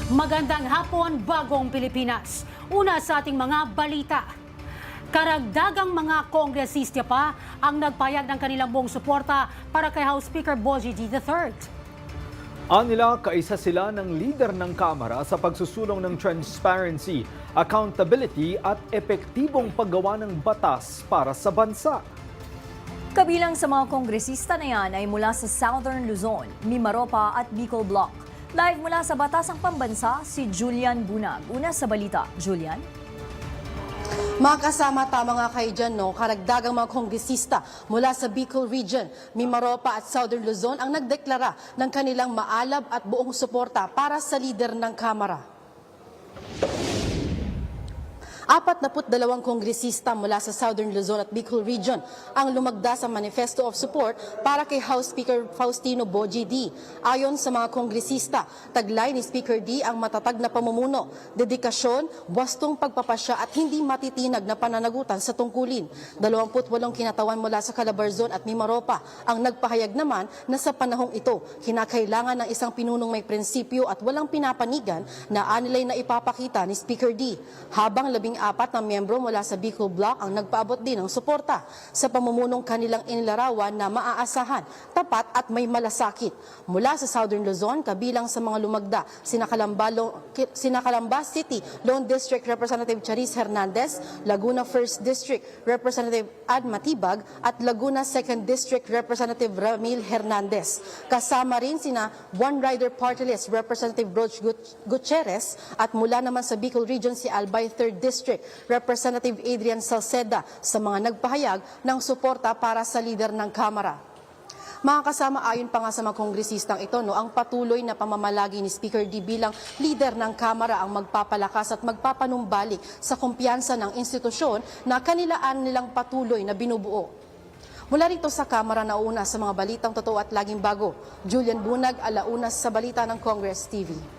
Magandang hapon, bagong Pilipinas. Una sa ating mga balita. Karagdagang mga kongresista pa ang nagpayag ng kanilang buong suporta para kay House Speaker Bogie D. III. Anila, kaisa sila ng leader ng Kamara sa pagsusulong ng transparency, accountability at epektibong paggawa ng batas para sa bansa. Kabilang sa mga kongresista na yan ay mula sa Southern Luzon, Mimaropa at Bicol Bloc. Live mula sa Batasang Pambansa, si Julian Bunag. Una sa balita, Julian. Mga kasama, tama nga kayo dyan, no? Karagdagang mga kongresista mula sa Bicol Region, Mimaropa at Southern Luzon ang nagdeklara ng kanilang maalab at buong suporta para sa lider ng Kamara. 42 kongresista mula sa Southern Luzon at Bicol Region ang lumagda sa Manifesto of Support para kay House Speaker Faustino Bogie D. Ayon sa mga kongresista, taglay ni Speaker D ang matatag na pamumuno, dedikasyon, wastong pagpapasya at hindi matitinag na pananagutan sa tungkulin. 28 kinatawan mula sa Calabarzon at Mimaropa ang nagpahayag naman na sa panahong ito, kinakailangan ng isang pinunong may prinsipyo at walang pinapanigan na anilay na ipapakita ni Speaker D. Habang 14 na miyembro mula sa Bicol Bloc ang nagpaabot din ng suporta sa pamumunong kanilang inilarawan na maaasahan, tapat at may malasakit. Mula sa Southern Luzon, kabilang sa mga lumagda, sina Calamba City Lone District Representative Charis Hernandez, Laguna 1st District Representative Ad Matibag at Laguna 2nd District Representative Ramil Hernandez. Kasama rin sina One Rider Party List Representative Roch Gutierrez at mula naman sa Bicol Region si Albay 3rd District Representative Adrian Salceda sa mga nagpahayag ng suporta para sa lider ng Kamara. Mga kasama, ayon pa nga sa mga kongresistang ito, ang patuloy na pamamalagi ni Speaker D bilang leader ng Kamara ang magpapalakas at magpapanumbalik sa kumpiyansa ng institusyon na kanilaan nilang patuloy na binubuo. Mula rito sa Kamara, nauna sa mga balitang totoo at laging bago, Julian Bunag, Alaunas sa Balita ng Congress TV.